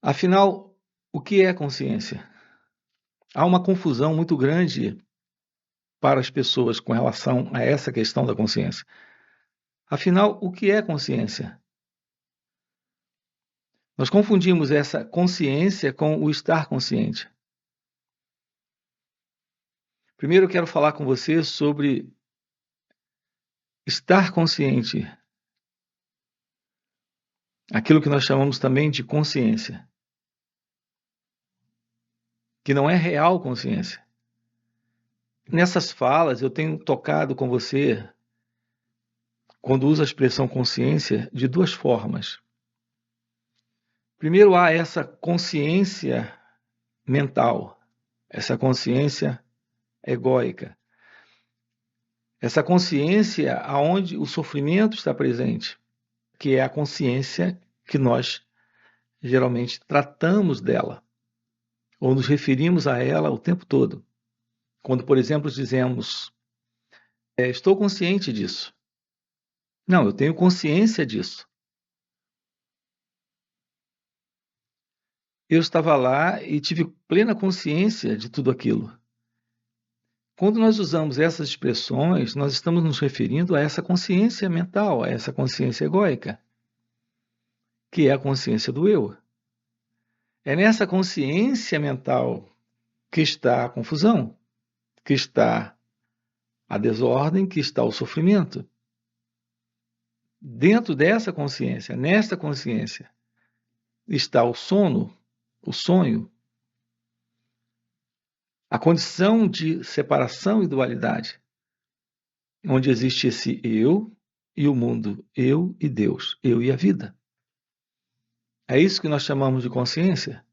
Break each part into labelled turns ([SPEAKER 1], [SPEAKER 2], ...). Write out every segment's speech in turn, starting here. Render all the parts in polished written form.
[SPEAKER 1] Afinal, o que é consciência? Há uma confusão muito grande para as pessoas com relação a essa questão da consciência. Afinal, o que é consciência? Nós confundimos essa consciência com o estar consciente. Primeiro eu quero falar com você sobre estar consciente, aquilo que nós chamamos também de consciência, que não é real consciência. Nessas falas eu tenho tocado com você, quando uso a expressão consciência, de duas formas. Primeiro, há essa consciência mental, essa consciência egóica, essa consciência aonde o sofrimento está presente, que é a consciência que nós geralmente tratamos dela, ou nos referimos a ela o tempo todo. Quando, por exemplo, dizemos, estou consciente disso. Não, eu tenho consciência disso. Eu estava lá e tive plena consciência de tudo aquilo. Quando nós usamos essas expressões, nós estamos nos referindo a essa consciência mental, a essa consciência egóica, que é a consciência do eu. É nessa consciência mental que está a confusão, que está a desordem, que está o sofrimento. Dentro dessa consciência, nesta consciência, está o sono, o sonho, a condição de separação e dualidade, onde existe esse eu e o mundo, eu e Deus, eu e a vida. É isso que nós chamamos de consciência.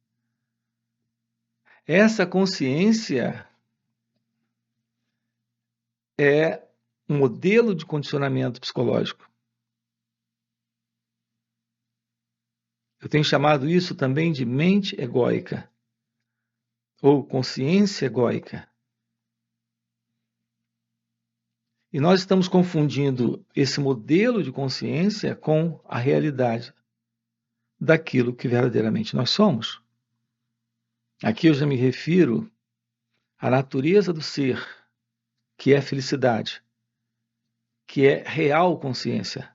[SPEAKER 1] Essa consciência é um modelo de condicionamento psicológico. Eu tenho chamado isso também de mente egóica ou consciência egóica. E nós estamos confundindo esse modelo de consciência com a realidade daquilo que verdadeiramente nós somos. Aqui eu já me refiro à natureza do ser, que é felicidade, que é real consciência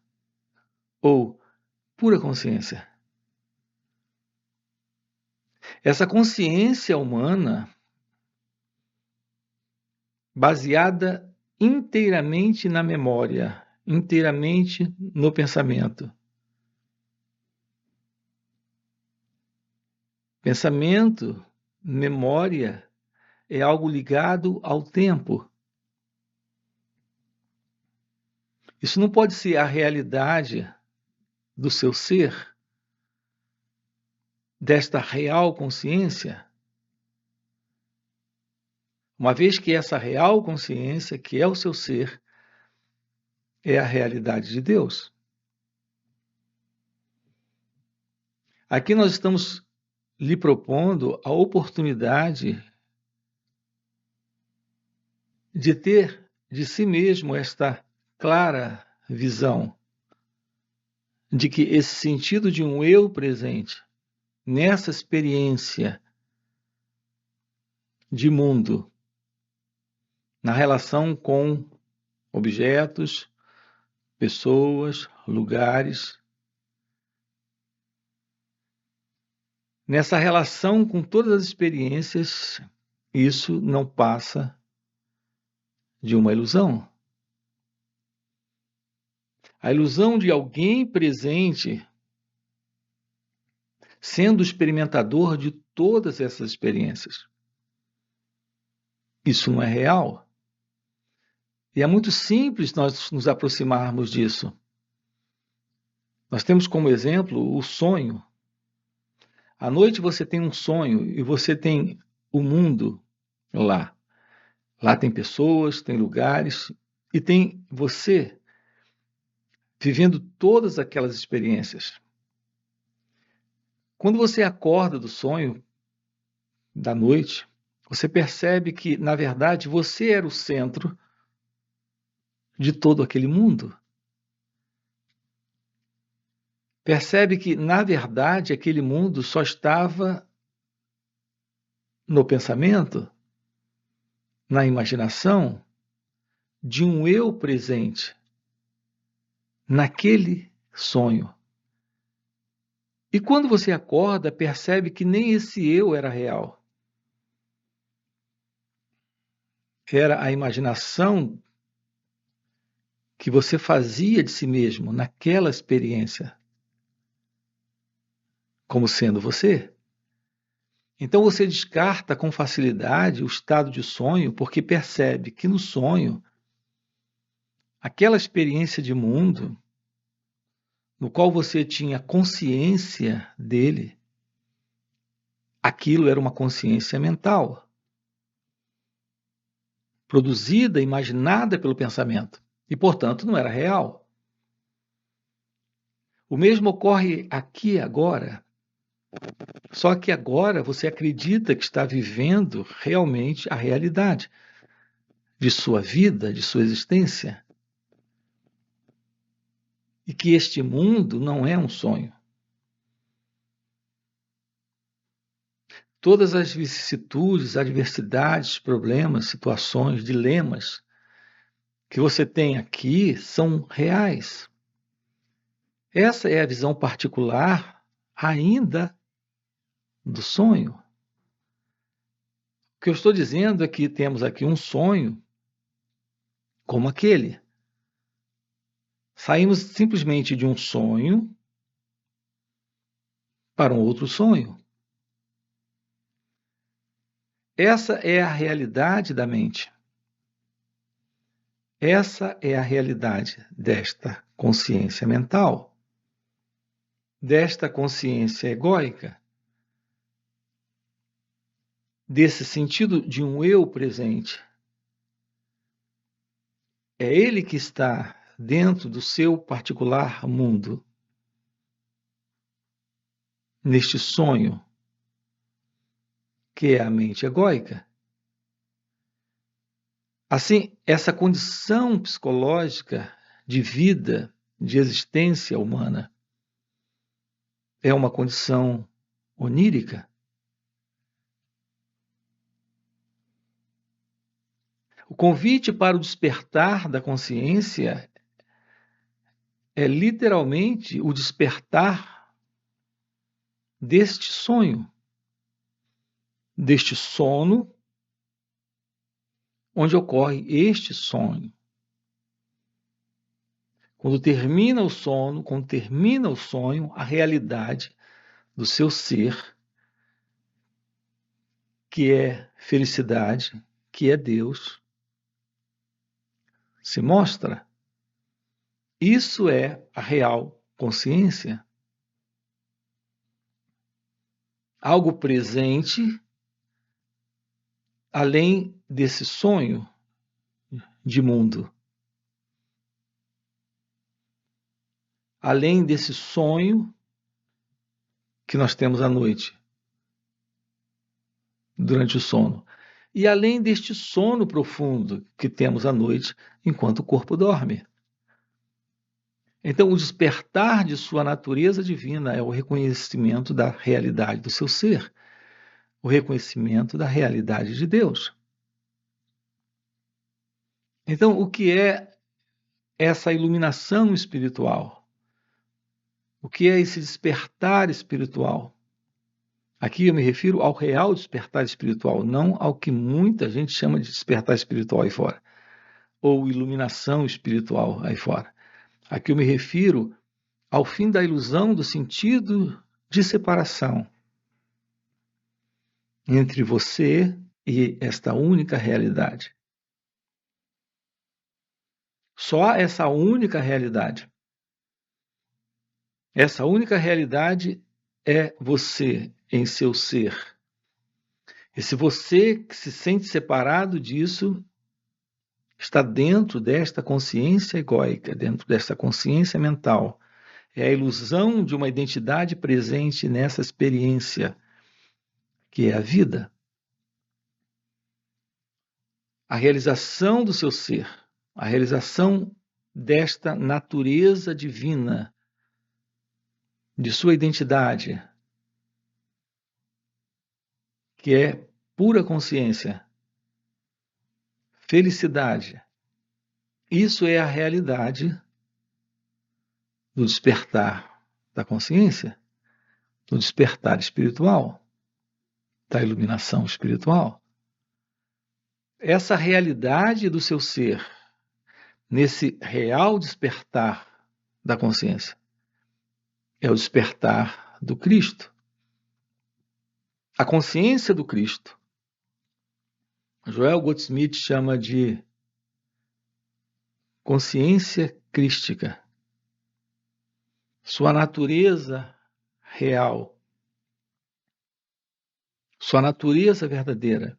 [SPEAKER 1] ou pura consciência. Essa consciência humana, baseada inteiramente na memória, inteiramente no pensamento. Pensamento, memória, é algo ligado ao tempo. Isso não pode ser a realidade do seu ser, desta real consciência, uma vez que essa real consciência, que é o seu ser, é a realidade de Deus. Aqui nós estamos lhe propondo a oportunidade de ter de si mesmo esta clara visão de que esse sentido de um eu presente nessa experiência de mundo, na relação com objetos, pessoas, lugares, nessa relação com todas as experiências, isso não passa de uma ilusão. A ilusão de alguém presente sendo experimentador de todas essas experiências. Isso não é real. E é muito simples nós nos aproximarmos disso. Nós temos como exemplo o sonho. À noite você tem um sonho e você tem o mundo lá. Lá tem pessoas, tem lugares e tem você vivendo todas aquelas experiências. Quando você acorda do sonho da noite, você percebe que, na verdade, você era o centro de todo aquele mundo. percebe que, na verdade, aquele mundo só estava no pensamento, na imaginação, de um eu presente, naquele sonho. E quando você acorda, percebe que nem esse eu era real. Era a imaginação que você fazia de si mesmo naquela experiência, como sendo você. Então você descarta com facilidade o estado de sonho, porque percebe que no sonho, aquela experiência de mundo, no qual você tinha consciência dele, aquilo era uma consciência mental, produzida, imaginada pelo pensamento, e, portanto, não era real. O mesmo ocorre aqui e agora, só que agora você acredita que está vivendo realmente a realidade de sua vida, de sua existência, e que este mundo não é um sonho. Todas as vicissitudes, adversidades, problemas, situações, dilemas que você tem aqui são reais. Essa é a visão particular ainda do sonho. O que eu estou dizendo é que temos aqui um sonho como aquele. Saímos simplesmente de um sonho para um outro sonho. Essa é a realidade da mente. Essa é a realidade desta consciência mental, desta consciência egóica, desse sentido de um eu presente. É ele que está dentro do seu particular mundo, neste sonho, que é a mente egóica. Assim, essa condição psicológica de vida, de existência humana, é uma condição onírica. O convite para o despertar da consciência é literalmente o despertar deste sonho, deste sono, onde ocorre este sonho. Quando termina o sono, quando termina o sonho, a realidade do seu ser, que é felicidade, que é Deus, se mostra. Isso é a real consciência. Algo presente, além desse sonho de mundo. Além desse sonho que nós temos à noite, durante o sono. E além deste sono profundo que temos à noite, enquanto o corpo dorme. Então, o despertar de sua natureza divina é o reconhecimento da realidade do seu ser, o reconhecimento da realidade de Deus. Então, o que é essa iluminação espiritual? O que é esse despertar espiritual? Aqui eu me refiro ao real despertar espiritual, não ao que muita gente chama de despertar espiritual aí fora, ou iluminação espiritual aí fora. Aqui eu me refiro ao fim da ilusão do sentido de separação entre você e esta única realidade. Só há essa única realidade. Essa única realidade é você em seu ser. Esse você que se sente separado disso está dentro desta consciência egóica, dentro desta consciência mental. É a ilusão de uma identidade presente nessa experiência, que é a vida. A realização do seu ser, a realização desta natureza divina, de sua identidade, que é pura consciência, felicidade. Isso é a realidade do despertar da consciência, do despertar espiritual, da iluminação espiritual. Essa realidade do seu ser, nesse real despertar da consciência, é o despertar do Cristo. A consciência do Cristo, Joel Goldsmith chama de consciência crística. Sua natureza real, sua natureza verdadeira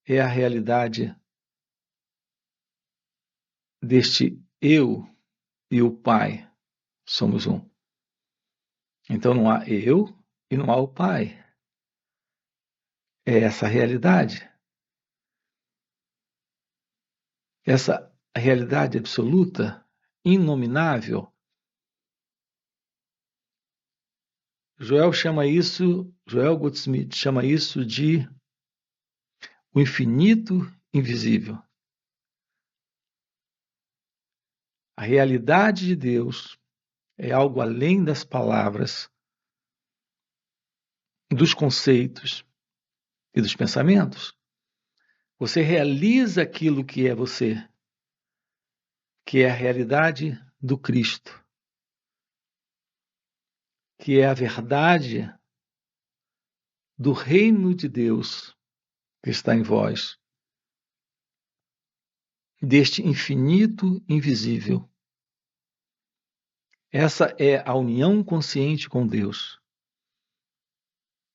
[SPEAKER 1] é a realidade deste eu e o Pai somos um. Então não há eu e não há o Pai. É essa realidade. Essa realidade absoluta, inominável. Joel Goldsmith chama isso de o infinito invisível. A realidade de Deus é algo além das palavras, dos conceitos e dos pensamentos. Você realiza aquilo que é você, que é a realidade do Cristo, que é a verdade do reino de Deus que está em vós, deste infinito invisível. Essa é a união consciente com Deus.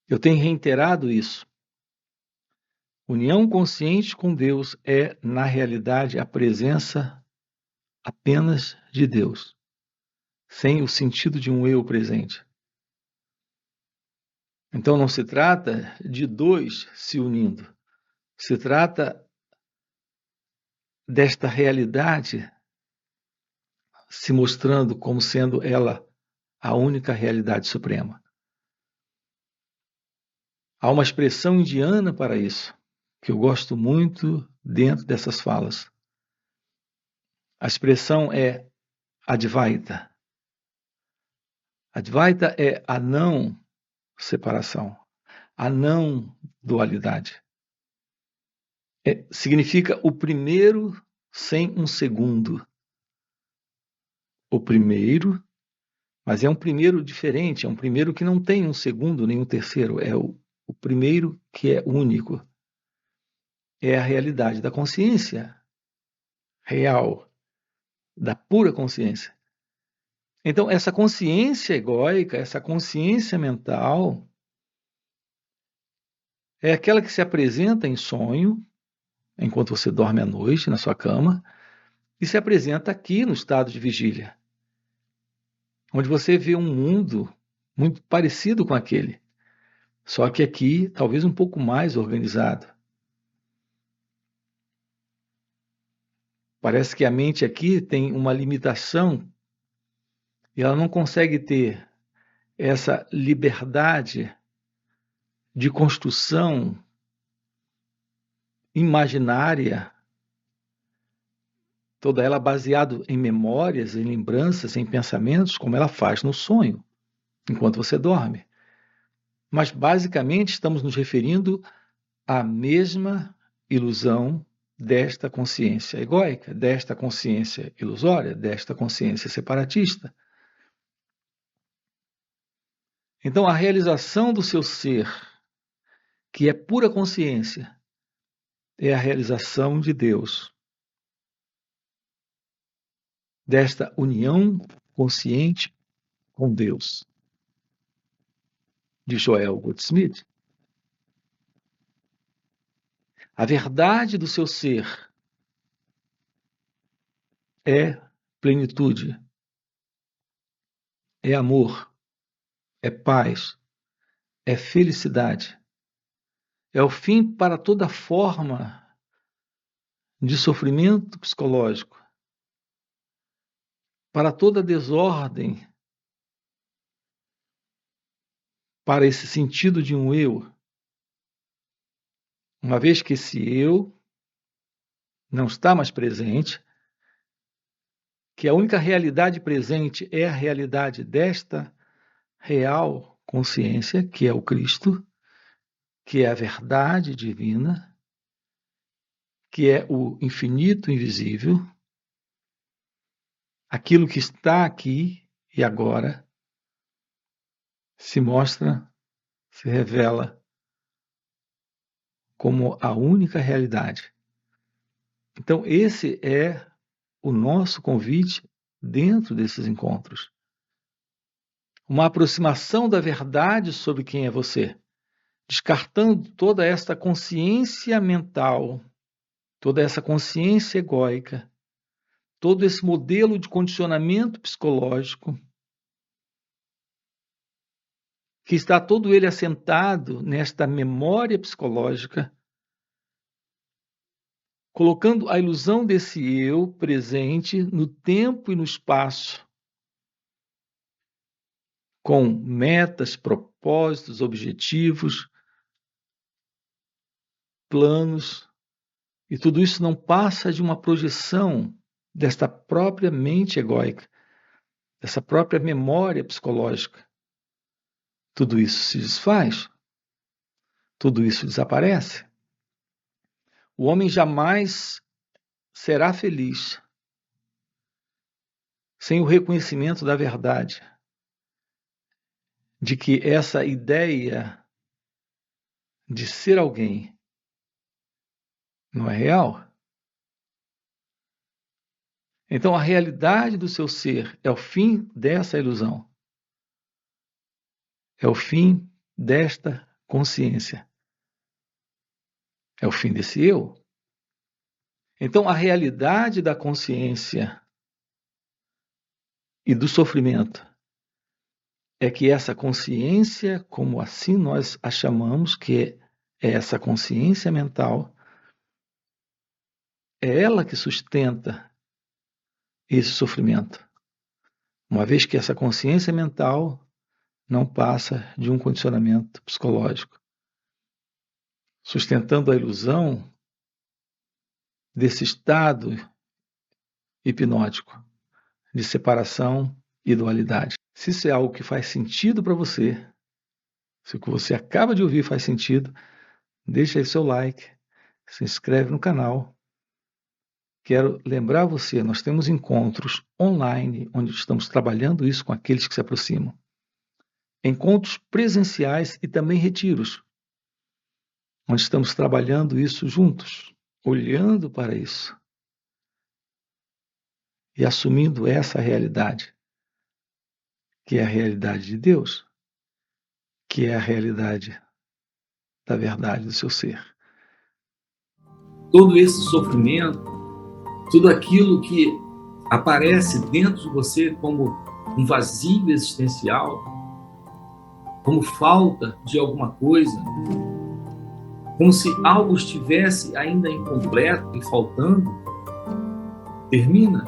[SPEAKER 1] Eu tenho reiterado isso. União consciente com Deus é, na realidade, a presença apenas de Deus, sem o sentido de um eu presente. Então não se trata de dois se unindo, se trata desta realidade se mostrando como sendo ela a única realidade suprema. Há uma expressão indiana para isso, que eu gosto muito dentro dessas falas. A expressão é Advaita. Advaita é a não separação, a não dualidade. Significa o primeiro sem um segundo. O primeiro, mas é um primeiro diferente, é um primeiro que não tem um segundo nem um terceiro, é o primeiro que é único. É a realidade da consciência real, da pura consciência. Então, essa consciência egóica, essa consciência mental, é aquela que se apresenta em sonho, enquanto você dorme à noite na sua cama, e se apresenta aqui no estado de vigília, onde você vê um mundo muito parecido com aquele, só que aqui talvez um pouco mais organizado. Parece que a mente aqui tem uma limitação e ela não consegue ter essa liberdade de construção imaginária, toda ela baseada em memórias, em lembranças, em pensamentos, como ela faz no sonho, enquanto você dorme. Mas, basicamente, estamos nos referindo à mesma ilusão desta consciência egóica, desta consciência ilusória, desta consciência separatista. Então, a realização do seu ser, que é pura consciência, é a realização de Deus, desta união consciente com Deus, de Joel Goldsmith. A verdade do seu ser é plenitude, é amor, é paz, é felicidade. É o fim para toda forma de sofrimento psicológico, para toda desordem para esse sentido de um eu, uma vez que esse eu não está mais presente, que a única realidade presente é a realidade desta real consciência, que é o Cristo, que é a verdade divina, que é o infinito invisível, aquilo que está aqui e agora se mostra, se revela como a única realidade. Então, esse é o nosso convite dentro desses encontros. Uma aproximação da verdade sobre quem é você, descartando toda esta consciência mental, toda essa consciência egóica, todo esse modelo de condicionamento psicológico, que está todo ele assentado nesta memória psicológica, colocando a ilusão desse eu presente no tempo e no espaço, com metas, propósitos, objetivos, planos, e tudo isso não passa de uma projeção desta própria mente egóica, dessa própria memória psicológica. Tudo isso se desfaz, tudo isso desaparece. O homem jamais será feliz sem o reconhecimento da verdade, de que essa ideia de ser alguém não é real. Então, a realidade do seu ser é o fim dessa ilusão. É o fim desta consciência. É o fim desse eu. Então, a realidade da consciência e do sofrimento é que essa consciência, como assim nós a chamamos, que é essa consciência mental, é ela que sustenta esse sofrimento. Uma vez que essa consciência mental não passa de um condicionamento psicológico, sustentando a ilusão desse estado hipnótico de separação e dualidade. Se isso é algo que faz sentido para você, se o que você acaba de ouvir faz sentido, deixa aí seu like, se inscreve no canal. Quero lembrar você, nós temos encontros online, onde estamos trabalhando isso com aqueles que se aproximam. Encontros presenciais e também retiros, onde estamos trabalhando isso juntos, olhando para isso e assumindo essa realidade, que é a realidade de Deus, que é a realidade da verdade do seu ser. Todo esse sofrimento, tudo aquilo que aparece dentro de você como um vazio existencial, como falta de alguma coisa, como se algo estivesse ainda incompleto e faltando, termina